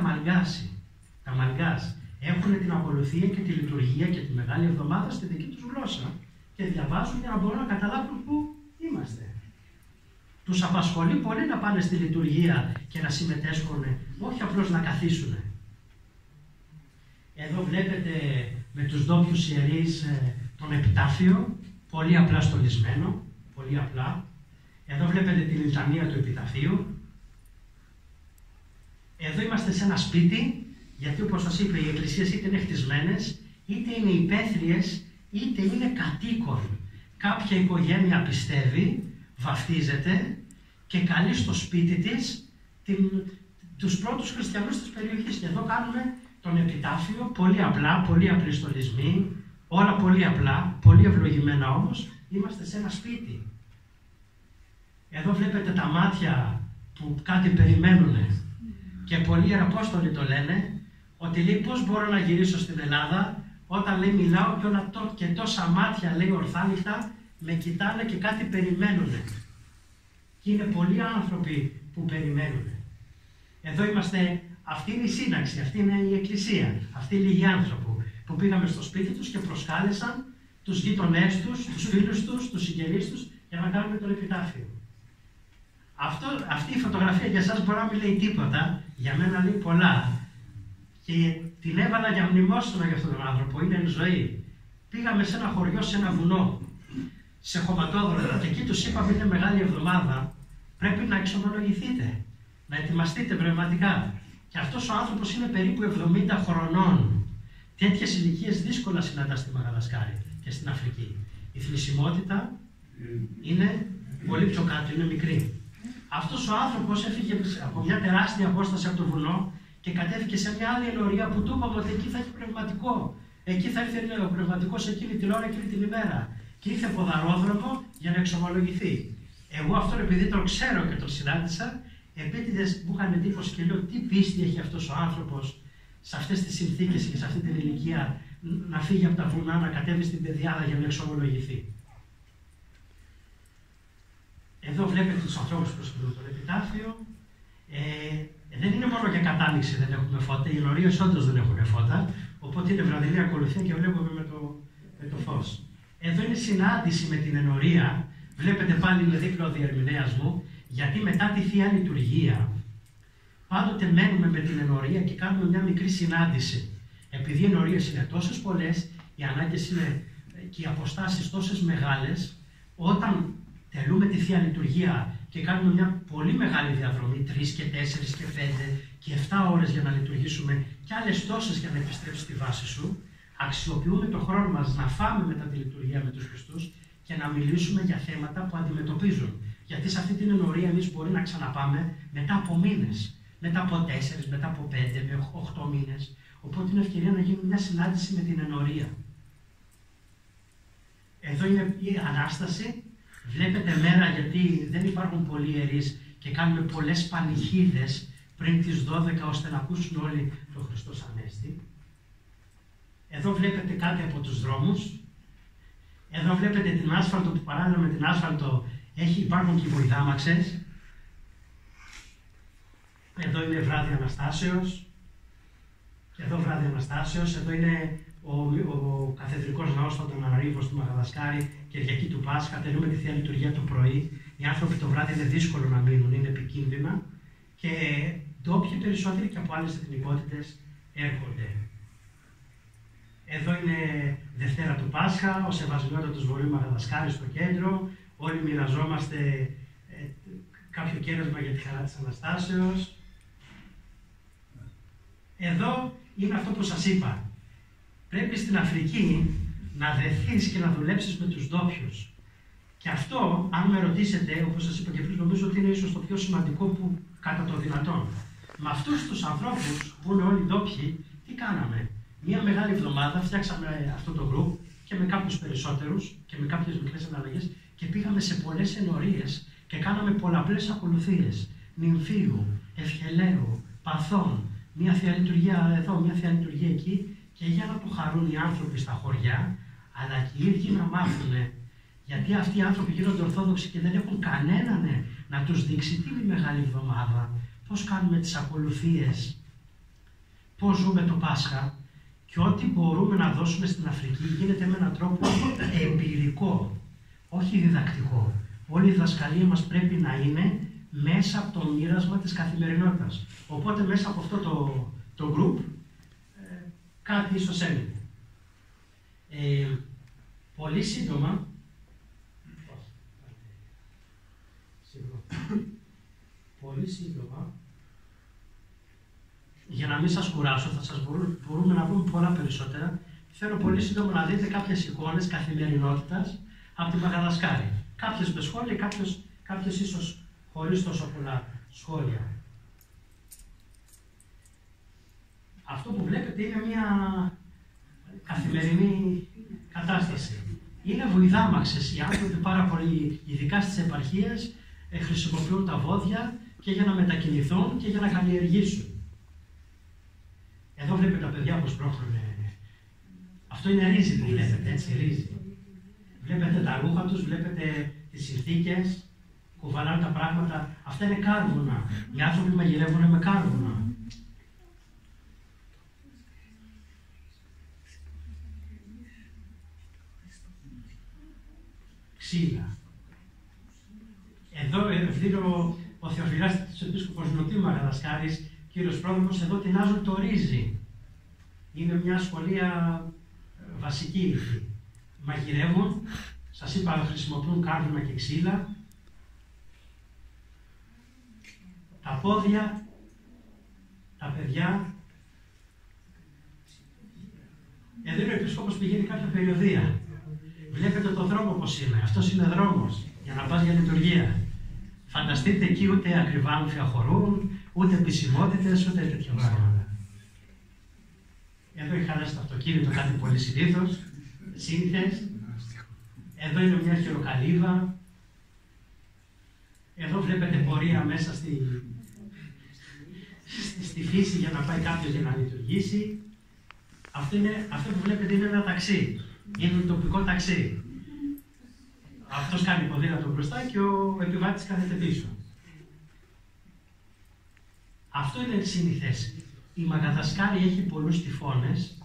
Μαλγκάς. Έχουν την ακολουθία και τη λειτουργία και τη Μεγάλη Εβδομάδα στη δική τους γλώσσα και διαβάζουν για να μπορούν να καταλάβουν πού είμαστε. Τους απασχολεί πολύ να πάνε στη λειτουργία και να συμμετέσχουν, όχι απλώς να καθίσουν. Εδώ βλέπετε με τους ντόπιους ιερείς τον επιτάφιο, πολύ απλά στολισμένο, πολύ απλά. Εδώ βλέπετε τη λιτανία του επιταφείου. Εδώ είμαστε σε ένα σπίτι, γιατί όπως σας είπε οι εκκλησίες είτε είναι χτισμένες, είτε είναι υπαίθριες, είτε είναι κατοίκων. Κάποια οικογένεια πιστεύει, βαφτίζεται και καλεί στο σπίτι της τους πρώτους χριστιανούς της περιοχής. Και εδώ κάνουμε τον επιτάφιο, πολύ απλά, πολύ απλοί στολισμοί, όλα πολύ απλά, πολύ ευλογημένα όμως, είμαστε σε ένα σπίτι. Εδώ βλέπετε τα μάτια που κάτι περιμένουν και πολλοί ιεραπόστολοι το λένε, ότι λέει πώς μπορώ να γυρίσω στην Ελλάδα όταν λέει μιλάω και όλα και τόσα μάτια λέει ορθάνυχτα με κοιτάνε και κάτι περιμένουν. Και είναι πολλοί άνθρωποι που περιμένουν. Εδώ είμαστε, αυτή είναι η σύναξη, αυτή είναι η εκκλησία, αυτοί οι λίγοι άνθρωποι που πήγαμε στο σπίτι τους και προσκάλεσαν τους γείτονές τους, τους φίλους τους, τους συγγενείς τους για να κάνουμε τον επιτάφιο. Αυτή η φωτογραφία για εσάς μπορεί να μην λέει τίποτα, για μένα λέει πολλά. Και την έβαλα για μνημόσυνο για αυτόν τον άνθρωπο, είναι εν ζωή. Πήγαμε σε ένα χωριό, σε ένα βουνό, σε χωματόδρομο και εκεί τους είπαμε είναι Μεγάλη Εβδομάδα, πρέπει να εξομολογηθείτε, να ετοιμαστείτε πνευματικά. Και αυτός ο άνθρωπος είναι περίπου 70 χρονών. Τέτοιες ηλικίες δύσκολα συναντά στη Μαδαγασκάρη και στην Αφρική. Η θνησιμότητα είναι πολύ πιο κάτω, είναι μικρή. Αυτός ο άνθρωπος έφυγε από μια τεράστια απόσταση από το βουνό και κατέβηκε σε μια άλλη ενορία που του είπαμε ότι εκεί θα έχει πνευματικό. Εκεί θα έρθει ο πνευματικός εκείνη την ώρα, εκείνη την ημέρα. Και ήρθε ποδαρόδρομο για να εξομολογηθεί. Εγώ αυτόν επειδή τον ξέρω και τον συνάντησα, επίτηδες μου είχαν εντύπωση και λέω τι πίστη έχει αυτός ο άνθρωπος σε αυτές τις συνθήκες και σε αυτή την ηλικία να φύγει από τα βουνά, να κατέβει στην πεδιάδα για να εξομολογηθεί. Εδώ βλέπετε τους ανθρώπους που προσκυνούν τον επιτάφιο. Δεν είναι μόνο για κατάνοιξη δεν έχουμε φώτα, οι ενορίες όντως δεν έχουν φώτα, οπότε είναι βραδινή ακολουθία και βλέπουμε με το φως. Εδώ είναι συνάντηση με την ενορία, βλέπετε πάλι είναι δίπλα ο διερμηνέας μου, γιατί μετά τη Θεία Λειτουργία πάντοτε μένουμε με την ενορία και κάνουμε μια μικρή συνάντηση. Επειδή οι ενορίες είναι τόσες πολλές, οι ανάγκες είναι και οι αποστάσεις τόσες μεγάλες, όταν τελούμε τη Θεία Λειτουργία και κάνουμε μια πολύ μεγάλη διαδρομή, 3 και 4 και 5 και 7 ώρες για να λειτουργήσουμε και άλλες τόσες για να επιστρέψει στη βάση σου, αξιοποιούμε το χρόνο μας να φάμε μετά τη λειτουργία με τους Χριστούς και να μιλήσουμε για θέματα που αντιμετωπίζουν. Γιατί σε αυτή την ενορία εμείς μπορεί να ξαναπάμε μετά από μήνες, μετά από 4, μετά από 5, με 8 μήνες. Οπότε είναι ευκαιρία να γίνει μια συνάντηση με την ενορία. Εδώ είναι η Ανάσταση. Βλέπετε μέρα γιατί δεν υπάρχουν πολλοί ιερείς και κάνουμε πολλές πανηγίδες πριν τις 12 ώστε να ακούσουν όλοι το Χριστός Ανέστη. Εδώ βλέπετε κάτι από τους δρόμους. Εδώ βλέπετε την άσφαλτο που παράλληλα με την άσφαλτο υπάρχουν και οι βοηδάμαξες. Εδώ είναι βράδυ Αναστάσεως. Και εδώ βράδυ Αναστάσεως. Εδώ είναι ο καθεδρικός ναός των Αναρρίβων στη Μαδαγασκάρη, Κυριακή του Πάσχα. Τελούμε τη Θεία Λειτουργία το πρωί. Οι άνθρωποι το βράδυ είναι δύσκολο να μείνουν, είναι επικίνδυνα. Και ντόπιοι περισσότεροι και από άλλες εθνικότητες έρχονται. Εδώ είναι Δευτέρα του Πάσχα, ο Σεβασμιότατος Βορείου Μαδαγασκάρη στο κέντρο. Όλοι μοιραζόμαστε κάποιο κέρασμα για τη χαρά της Αναστάσεως. Εδώ είναι αυτό που σας είπα. πρέπει στην Αφρική να δεθείς και να δουλέψεις με τους ντόπιους. Και αυτό, αν με ρωτήσετε, όπως σας είπα και πριν, νομίζω ότι είναι ίσως το πιο σημαντικό που κατά το δυνατόν. Με αυτούς τους ανθρώπους που είναι όλοι ντόπιοι, τι κάναμε? Μία μεγάλη εβδομάδα φτιάξαμε αυτό το group και με κάποιους περισσότερους και με κάποιες μικρές ανταλλαγές και πήγαμε σε πολλές ενορίες και κάναμε πολλαπλές ακολουθίες. Νυμφίου, Ευχελαίου, Παθών, μία θεία λειτουργία εδώ, μία θεία λειτουργία εκεί, και για να το χαρούν οι άνθρωποι στα χωριά, αλλά και οι ίδιοι να μάθουν. Γιατί αυτοί οι άνθρωποι γίνονται Ορθόδοξοι και δεν έχουν κανέναν να τους δείξει τι είναι η Μεγάλη Εβδομάδα, πώς κάνουμε τις ακολουθίες, πώς ζούμε το Πάσχα. Και ό,τι μπορούμε να δώσουμε στην Αφρική γίνεται με έναν τρόπο εμπειρικό, όχι διδακτικό. Όλη η διδασκαλία μας πρέπει να είναι μέσα από το μοίρασμα της καθημερινότητας. Οπότε μέσα από αυτό το group κάτι ίσως έμεινε. Πολύ σύντομα, για να μην σας κουράσω, μπορούμε να πούμε πολλά περισσότερα. Θέλω πολύ σύντομα να δείτε κάποιες εικόνες καθημερινότητας από τη Μαδαγασκάρη. Κάποιες με σχόλια, κάποιες ίσως χωρίς τόσο πολλά σχόλια. Αυτό που βλέπετε είναι μια καθημερινή κατάσταση. Είναι βοηδάμαξες. Οι άνθρωποι πάρα πολύ, ειδικά στις επαρχίες, χρησιμοποιούν τα βόδια και για να μετακινηθούν και για να καλλιεργήσουν. Εδώ βλέπετε τα παιδιά που σπρώχνουν. Αυτό είναι ρύζι που βλέπετε, έτσι, ρύζι. Βλέπετε τα ρούχα τους, βλέπετε τις συνθήκες, κουβαλάνε τα πράγματα. Αυτά είναι κάρβουνα. Οι άνθρωποι μαγειρεύουν με κάρβουνα. Ξύλα. Εδώ ευθύνω ο Θεοφυλάστης της Επίσκοπος Νοτίου Μαδαγασκάρης, κύριος Πρόδρομος, εδώ τεινάζουν το ρύζι. Είναι μια σχολεία βασική. Μαγειρεύουν, σας είπα, χρησιμοποιούν κάρβουνα και ξύλα. Τα πόδια, τα παιδιά. Εδώ είναι ο Επίσκοπος πηγαίνει κάποια περιοδία. Βλέπετε το δρόμο πώς είναι. Αυτός είναι δρόμος για να πας για λειτουργία. Φανταστείτε εκεί ούτε ακριβά άμφια χορούν, ούτε επισημότητες, ούτε τέτοια πράγματα. Εδώ είχα χαλάσει το αυτοκίνητο, κάτι πολύ σύνηθες. Εδώ είναι μια χειροκαλύβα. Εδώ βλέπετε πορεία μέσα στη φύση για να πάει κάποιος για να λειτουργήσει. Αυτό που βλέπετε είναι ένα ταξί. Είναι το τοπικό ταξί. Αυτός κάνει ποδήλατο μπροστά και ο επιβάτης κάθεται πίσω. Αυτό είναι συνηθές. Η Μαδαγασκάρη έχει πολλούς τυφώνες,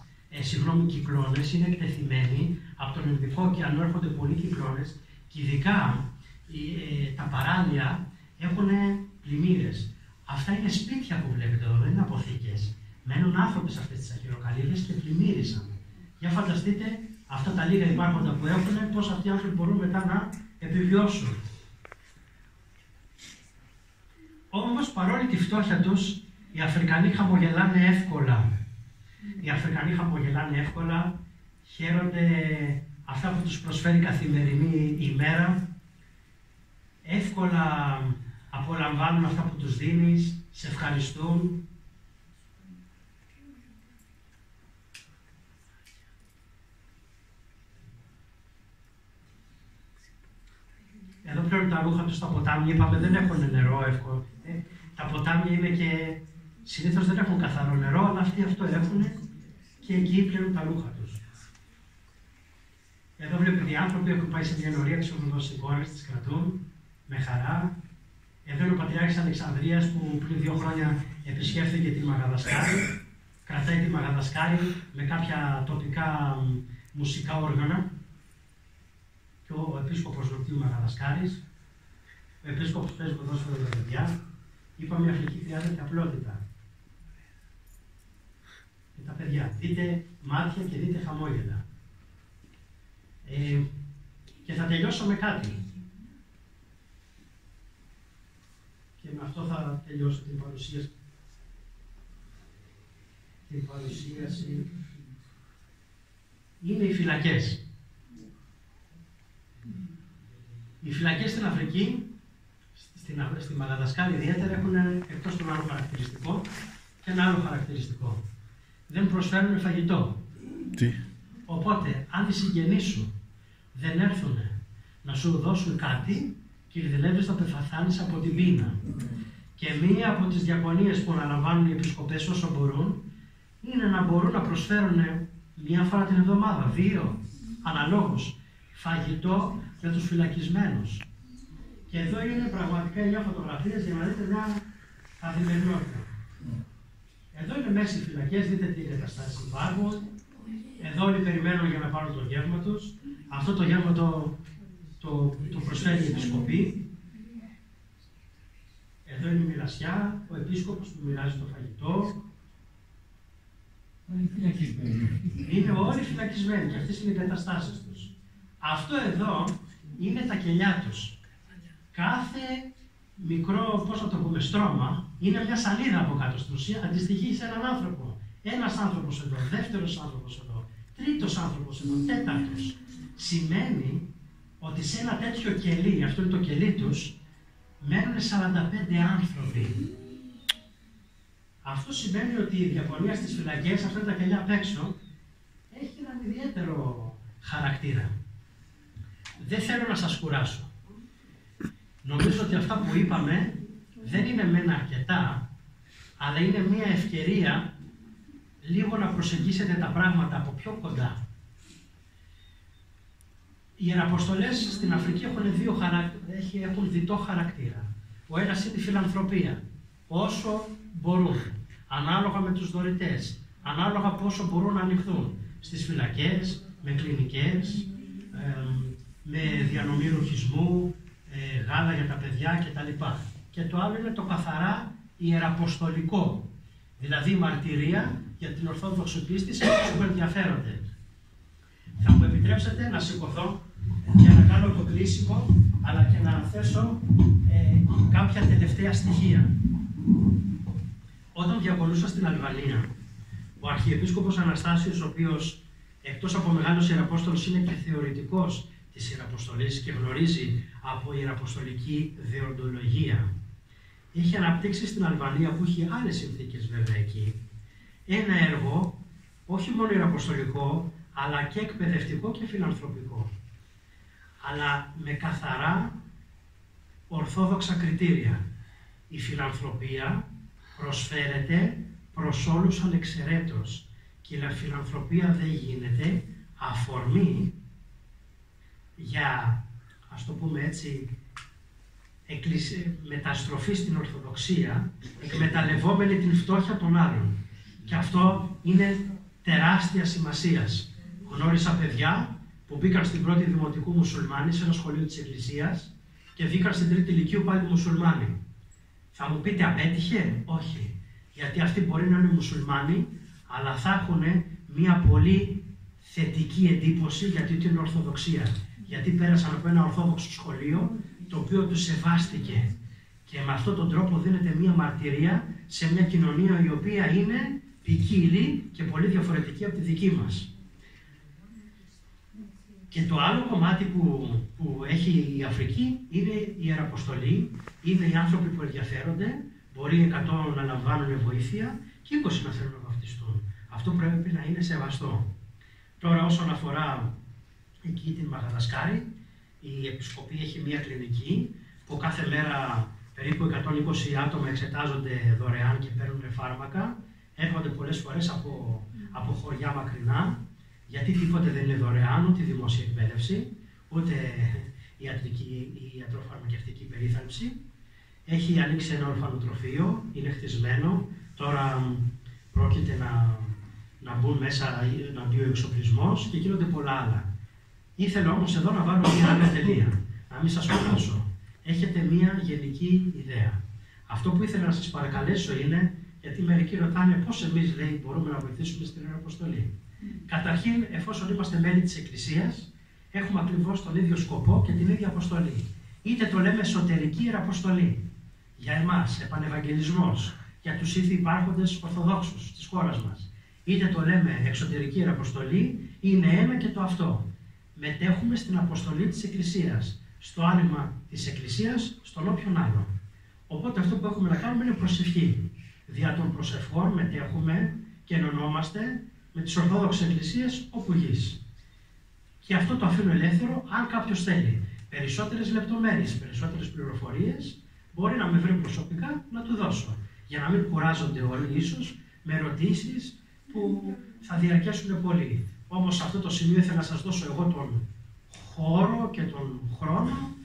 κυκλώνες, είναι εκτεθειμένοι από τον Ινδικό ωκεανό, έρχονται πολλοί κυκλώνες και ειδικά τα παράλια έχουν πλημμύρες. Αυτά είναι σπίτια που βλέπετε εδώ, δεν είναι αποθήκες. Μένουν άνθρωποι σε αυτές τις αχυροκαλύβες και πλημμύρισαν. Για φανταστείτε αυτά τα λίγα υπάρχοντα που έχουν, πώς αυτοί οι άνθρωποι μπορούν μετά να επιβιώσουν. Όμως παρόλη τη φτώχεια τους, οι Αφρικανοί χαμογελάνε εύκολα. Οι Αφρικανοί χαμογελάνε εύκολα, χαίρονται αυτά που τους προσφέρει η καθημερινή ημέρα, εύκολα απολαμβάνουν αυτά που τους δίνεις, σε ευχαριστούν. Εδώ πλέον τα ρούχα τους στα ποτάμια, είπαμε, δεν έχουν νερό εύκολο. Τα ποτάμια είναι και συνήθως δεν έχουν καθαρό νερό, αλλά αυτοί αυτό έχουν και εκεί πλέον τα ρούχα τους. Εδώ βλέπετε οι άνθρωποι έχουν πάει σε μια ενορία, τις έχουν δώσει εικόνες, τις κρατούν με χαρά. Εδώ είναι ο Πατριάρχης Αλεξανδρίας που πριν 2 χρόνια επισκέφθηκε τη Μαδαγασκάρη. Κρατάει τη Μαδαγασκάρη με κάποια τοπικά μουσικά όργανα. Και ο Επίσκοπος Νοτίου Μαδαγασκάρης, ο Επίσκοπος παίζει ποδόσφαιρο τα παιδιά. Είπαμε η Αφρική χρειάζεται απλότητα. Και τα παιδιά, δείτε μάτια και δείτε χαμόγελα. Και θα τελειώσω με κάτι. Και με αυτό θα τελειώσω την παρουσίαση. είναι οι φυλακές. Οι φυλακές στην Αφρική, στη Μαδαγασκάρη ιδιαίτερα, έχουν εκτός των άλλων χαρακτηριστικό και ένα άλλο χαρακτηριστικό. Δεν προσφέρουν φαγητό. Τι? Οπότε, αν οι συγγενείς σου δεν έρθουν να σου δώσουν κάτι, κινδυνεύεις να πεθάνεις από την πείνα. Και μία από τις διακονίες που αναλαμβάνουν οι επισκοπές όσο μπορούν, είναι να μπορούν να προσφέρουν μία φορά την εβδομάδα, 2, αναλόγως, φαγητό για τους φυλακισμένους. Και εδώ είναι πραγματικά 9 φωτογραφίες για να δείτε μια καθημερινότητα. Εδώ είναι μέσα οι φυλακές, δείτε τι εγκαταστάσεις υπάρχουν. Εδώ όλοι περιμένουν για να πάρουν το γεύμα τους. Αυτό το γεύμα το προσφέρει η επισκοπή. Εδώ είναι η μοιρασιά, ο επίσκοπος που μοιράζει το φαγητό. Είναι όλοι φυλακισμένοι και αυτές είναι οι εγκαταστάσεις τους. Αυτό εδώ είναι τα κελιά τους. Κάθε μικρό, πώς θα το πούμε, στρώμα, είναι μια σαλίδα από κάτω στην ουσία, αντιστοιχεί σε έναν άνθρωπο. Ένας άνθρωπος εδώ, δεύτερος άνθρωπος εδώ, τρίτος άνθρωπος εδώ, τέταρτος. Σημαίνει ότι σε ένα τέτοιο κελί, αυτό είναι το κελί τους, μένουν 45 άνθρωποι. Αυτό σημαίνει ότι η διαφωνία στις φυλακές, αυτά τα κελιά απ' έξω, έχει έναν ιδιαίτερο χαρακτήρα. Δεν θέλω να σας κουράσω. Νομίζω ότι αυτά που είπαμε δεν είναι μεν αρκετά, αλλά είναι μια ευκαιρία λίγο να προσεγγίσετε τα πράγματα από πιο κοντά. Οι ιεραποστολές στην Αφρική έχουν διτό χαρακτήρα. Ο ένας είναι η φιλανθρωπία, όσο μπορούν, ανάλογα με τους δωρητές, ανάλογα πόσο μπορούν να ανοιχθούν στις φυλακές, με κλινικές, με διανομή ρουχισμού, γάλα για τα παιδιά κτλ. Και το άλλο είναι το καθαρά ιεραποστολικό, δηλαδή η μαρτυρία για την Ορθόδοξη πίστη σε όσους που ενδιαφέρονται. Θα μου επιτρέψετε να σηκωθώ για να κάνω το κλείσιμο, αλλά και να θέσω κάποια τελευταία στοιχεία. Όταν διακονούσα στην Αλβανία, ο Αρχιεπίσκοπος Αναστάσιος, ο οποίος εκτός από μεγάλος ιεραπόστολος είναι και θεωρητικός της Ιεραποστολής και γνωρίζει από ιεραποστολική δεοντολογία, είχε αναπτύξει στην Αλβανία, που έχει άλλες συνθήκες βέβαια εκεί, ένα έργο όχι μόνο ιεραποστολικό, αλλά και εκπαιδευτικό και φιλανθρωπικό, αλλά με καθαρά ορθόδοξα κριτήρια. Η φιλανθρωπία προσφέρεται προς όλους ανεξαιρέτως και η φιλανθρωπία δεν γίνεται αφορμή για, ας το πούμε έτσι, μεταστροφή στην Ορθοδοξία, εκμεταλλευόμενη την φτώχεια των άλλων. Και αυτό είναι τεράστια σημασίας. Γνώρισα παιδιά που μπήκαν στην πρώτη δημοτικού μουσουλμάνοι σε ένα σχολείο της Εκκλησίας και βγήκαν στην τρίτη λυκείου πάλι μουσουλμάνοι. Θα μου πείτε, απέτυχε? Όχι. Γιατί αυτοί μπορεί να είναι μουσουλμάνοι, αλλά θα έχουν μια πολύ θετική εντύπωση γιατί την Ορθοδοξία. Γιατί πέρασαν από ένα ορθόδοξο σχολείο, το οποίο τους σεβάστηκε. Και με αυτόν τον τρόπο δίνεται μια μαρτυρία σε μια κοινωνία η οποία είναι ποικίλη και πολύ διαφορετική από τη δική μας. Και το άλλο κομμάτι που έχει η Αφρική είναι η ιεραποστολή, είναι οι άνθρωποι που ενδιαφέρονται, μπορεί 100 να λαμβάνουν βοήθεια και 20 να θέλουν να βαφτιστούν. Αυτό πρέπει να είναι σεβαστό. Τώρα όσον αφορά εκεί την Μαδαγασκάρη, η Επισκοπή έχει μια κλινική που κάθε μέρα περίπου 120 άτομα εξετάζονται δωρεάν και παίρνουν φάρμακα. Έρχονται πολλές φορές από χωριά μακρινά, γιατί τίποτε δεν είναι δωρεάν, ούτε δημόσια εκπαίδευση, ούτε η ιατροφαρμακευτική περίθαλψη. Έχει ανοίξει ένα ορφανοτροφείο, είναι χτισμένο, τώρα πρόκειται να μπουν μέσα, να μπει ο εξοπλισμός και γίνονται πολλά άλλα. Ήθελα όμως εδώ να βάλω μια άλλη τελεία, να μην σας κουράσω. Έχετε μια γενική ιδέα. Αυτό που ήθελα να σας παρακαλέσω είναι, γιατί μερικοί ρωτάνε πώς εμείς, λέει, μπορούμε να βοηθήσουμε στην Ιεραποστολή. Καταρχήν, εφόσον είμαστε μέλη της Εκκλησίας, έχουμε ακριβώς τον ίδιο σκοπό και την ίδια αποστολή. Είτε το λέμε εσωτερική Ιεραποστολή, για εμάς, επανευαγγελισμός, για τους ήδη υπάρχοντες Ορθοδόξους της χώρας μας. Είτε το λέμε εξωτερική Ιεραποστολή, είναι ένα και το αυτό. Μετέχουμε στην αποστολή της Εκκλησίας, στο άνοιγμα της Εκκλησίας, στον όποιον άλλο. Οπότε αυτό που έχουμε να κάνουμε είναι προσευχή. Δια των προσευχών μετέχουμε και ενωνόμαστε με τις Ορθόδοξες Εκκλησίες όπου γης. Και αυτό το αφήνω ελεύθερο, αν κάποιος θέλει περισσότερες λεπτομέρειες, περισσότερες πληροφορίες, μπορεί να με βρει προσωπικά να του δώσω. Για να μην κουράζονται όλοι ίσως με ερωτήσεις που θα διαρκέσουν πολύ. Όμως σε αυτό το σημείο ήθελα να σας δώσω εγώ τον χώρο και τον χρόνο,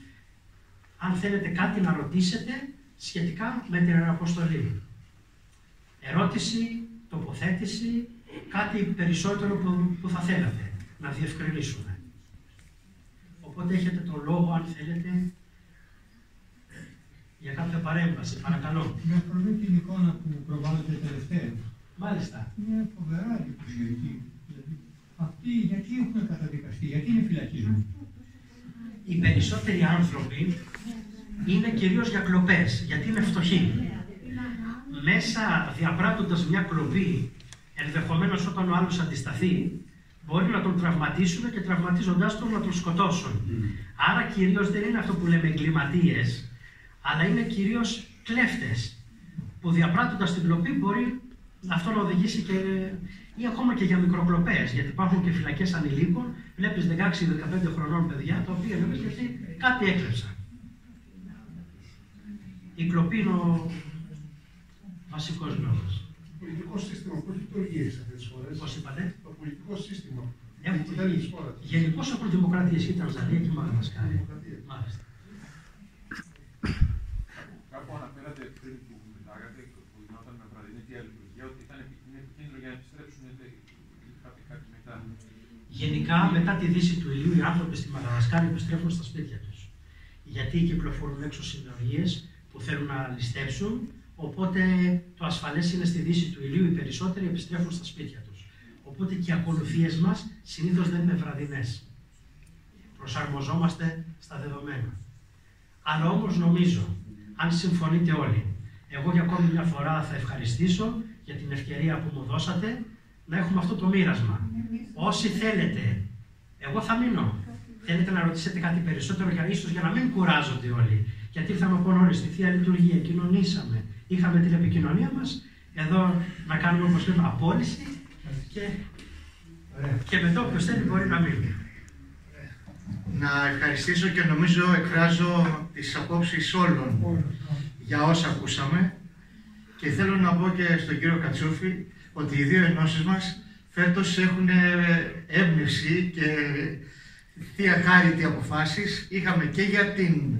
αν θέλετε κάτι να ρωτήσετε σχετικά με την αποστολή. Ερώτηση, τοποθέτηση, κάτι περισσότερο που θα θέλατε να διευκρινίσουμε. Οπότε έχετε τον λόγο, αν θέλετε, για κάποια παρέμβαση. Παρακαλώ. Με αφορμή την εικόνα που προβάλλεται τελευταία. Μάλιστα. Είναι φοβερά εντυπωσιακή. Αυτοί γιατί έχουν καταδικαστεί, γιατί είναι φυλακισμένοι? Οι περισσότεροι άνθρωποι είναι κυρίως για κλοπές, γιατί είναι φτωχοί. Μέσα διαπράττοντας μια κλοπή, ενδεχομένως όταν ο άλλος αντισταθεί, μπορεί να τον τραυματίσουν και τραυματίζοντάς τον να τον σκοτώσουν. Άρα κυρίως δεν είναι αυτό που λέμε εγκληματίες, αλλά είναι κυρίως κλέφτες, που διαπράττοντας την κλοπή μπορεί αυτό να οδηγήσει και ή ακόμα και για μικροκλοπές, γιατί υπάρχουν και φυλακές ανηλίκων, βλέπεις 16-15 χρονών παιδιά, τα οποία βλέπεις γιατί κάτι έκλεψαν. Η κλοπή είναι ο βασικός λόγος. Το πολιτικό σύστημα που έχει λειτουργεί σε αυτές τις χώρες. Πώς είπατε? Το πολιτικό σύστημα. Γενικώς από δημοκρατίες, η Τανζανία και η Μαδαγασκάρη. Μάλιστα. Κάπου αναφέρατε πριν που μιλάγατε, που γινόταν με βραδινή διαλειτουργία, ότι ήταν επικίνδυνο για να επιστρέψουν κάτι μετά. Γενικά, μετά τη δύση του ηλίου, οι άνθρωποι στη Μαδαγασκάρη επιστρέφουν στα σπίτια τους. Γιατί κυκλοφορούν έξω συνορίες που θέλουν να ληστέψουν, οπότε το ασφαλές είναι στη δύση του ηλίου, οι περισσότεροι επιστρέφουν στα σπίτια τους. Οπότε και οι ακολουθίες μας συνήθως δεν είναι βραδινές. Προσαρμοζόμαστε στα δεδομένα. Αλλά όμως νομίζω, αν συμφωνείτε όλοι, εγώ για ακόμη μια φορά θα ευχαριστήσω για την ευκαιρία που μου δώσατε να έχουμε αυτό το μοίρασμα. Όσοι θέλετε, εγώ θα μείνω. Θέλετε να ρωτήσετε κάτι περισσότερο, ίσως για να μην κουράζονται όλοι. Γιατί ήρθαμε από νωρίς στη Θεία Λειτουργία, κοινωνήσαμε, είχαμε την επικοινωνία μας, εδώ να κάνουμε όπως λέμε απόλυση και μετά όποιος θέλει μπορεί να μείνει. Να ευχαριστήσω και νομίζω εκφράζω τις απόψεις όλων για όσα ακούσαμε και θέλω να πω και στον κύριο Κατσούφη ότι οι δύο ενώσεις μας φέτος έχουν έμπνευση και θεία χάρητη αποφάσεις. Είχαμε και για την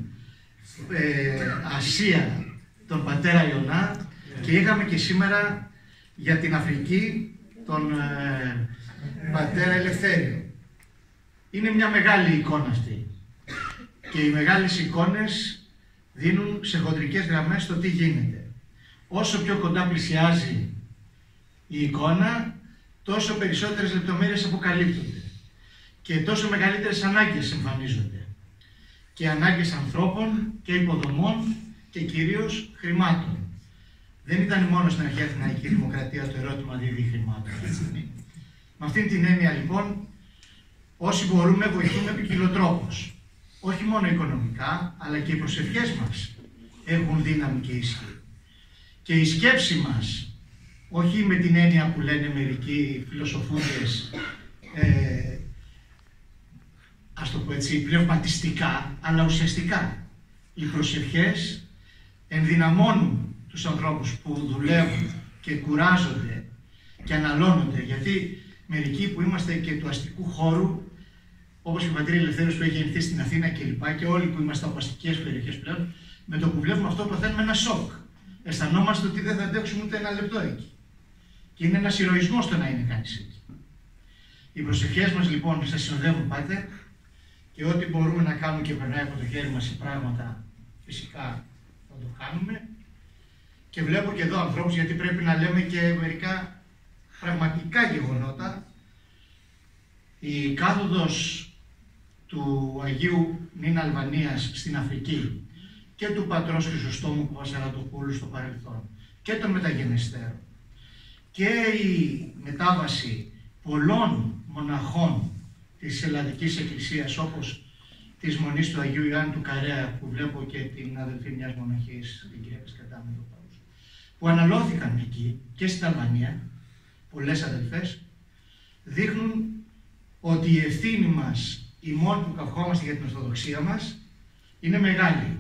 Ασία τον πατέρα Ιωνά και είχαμε και σήμερα για την Αφρική τον πατέρα Ελευθέριο. Είναι μια μεγάλη εικόνα αυτή και οι μεγάλες εικόνες δίνουν σε χοντρικές γραμμές το τι γίνεται. Όσο πιο κοντά πλησιάζει η εικόνα, τόσο περισσότερες λεπτομέρειες αποκαλύπτονται και τόσο μεγαλύτερες ανάγκες εμφανίζονται. Και ανάγκες ανθρώπων και υποδομών και κυρίως χρημάτων. Δεν ήταν μόνο στην αρχαία Αθηναϊκή Δημοκρατία το ερώτημα δίδει χρημάτων. Με αυτήν την έννοια λοιπόν, όσοι μπορούμε βοηθούμε ποικιλοτρόπως. Όχι μόνο οικονομικά, αλλά και οι προσευχές μας έχουν δύναμη και ισχύ. Και η σκέψη μας, όχι με την έννοια που λένε μερικοί φιλοσοφούντες, ας το πω έτσι, πνευματιστικά, αλλά ουσιαστικά. Οι προσευχές ενδυναμώνουν τους ανθρώπους που δουλεύουν και κουράζονται και αναλώνονται, γιατί μερικοί που είμαστε και του αστικού χώρου, όπως και ο πατήρ Ελευθέριος που έχει γεννηθεί στην Αθήνα κλπ. Και όλοι που είμαστε από αστικές περιοχές πλέον, με το που βλέπουμε αυτό παθαίνουμε ένα σοκ. Αισθανόμαστε ότι δεν θα αντέξουμε ούτε ένα λεπτό εκεί. Και είναι ένας ηρωισμός το να είναι κανείς εκεί. Οι προσευχές μας λοιπόν σας συνοδεύουν πάτε και ό,τι μπορούμε να κάνουμε και περνάει από το χέρι μας σε πράγματα, φυσικά θα το κάνουμε. Και βλέπω και εδώ ανθρώπους, γιατί πρέπει να λέμε και μερικά πραγματικά γεγονότα. Η κάθοδος του Αγίου Νίνα Αλβανίας στην Αφρική και του πατρός Χρυσοστόμου Παπασαρατοπούλου στο παρελθόν και των μεταγενεστέρων και η μετάβαση πολλών μοναχών της Ελλαδικής Εκκλησίας, όπως της Μονής του Αγίου Ιωάννου του Καρέα, που βλέπω και την αδελφή μιας μοναχής, την κυρία Πεσκατά, που αναλώθηκαν εκεί και στην Αλβανία, πολλές αδελφές, δείχνουν ότι η ευθύνη μας, ημών που καυχόμαστε για την Ορθοδοξία μας, είναι μεγάλη.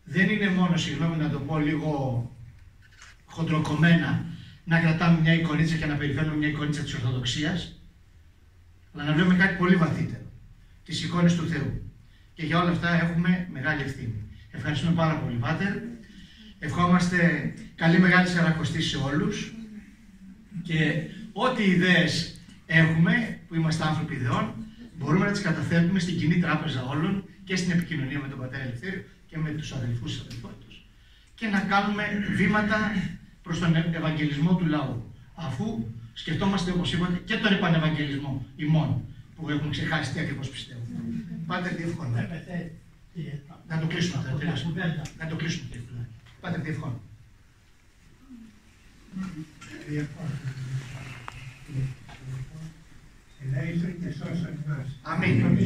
Δεν είναι μόνο, συγγνώμη να το πω λίγο χοντροκομμένα, να κρατάμε μια εικονίτσα και να περιφέρουμε μια εικονίτσα της Ορθοδοξίας, αλλά να βλέπουμε κάτι πολύ βαθύτερο, τις εικόνες του Θεού. Και για όλα αυτά έχουμε μεγάλη ευθύνη. Ευχαριστούμε πάρα πολύ, Πάτερ. Ευχόμαστε καλή μεγάλη Σαρακοστή σε όλους και ό,τι ιδέες έχουμε, που είμαστε άνθρωποι ιδεών, μπορούμε να τις καταθέτουμε στην κοινή τράπεζα όλων και στην επικοινωνία με τον Πατέρα Ελευθέριο και με τους αδελφούς της αδελφότητας και να κάνουμε βήματα προς τον ευαγγελισμό του λαού, αφού σκεφτόμαστε, όπως είπατε, και τον επανευαγγελισμό ημών που έχουν ξεχάσει τι ακριβώς πιστεύουν. Πάτερ, διευκόλου. Να το κλείσουμε. Να το κλείσουμε. Πάτερ, διευκόλου. Ελέησον και σώσον μας. Αμήν.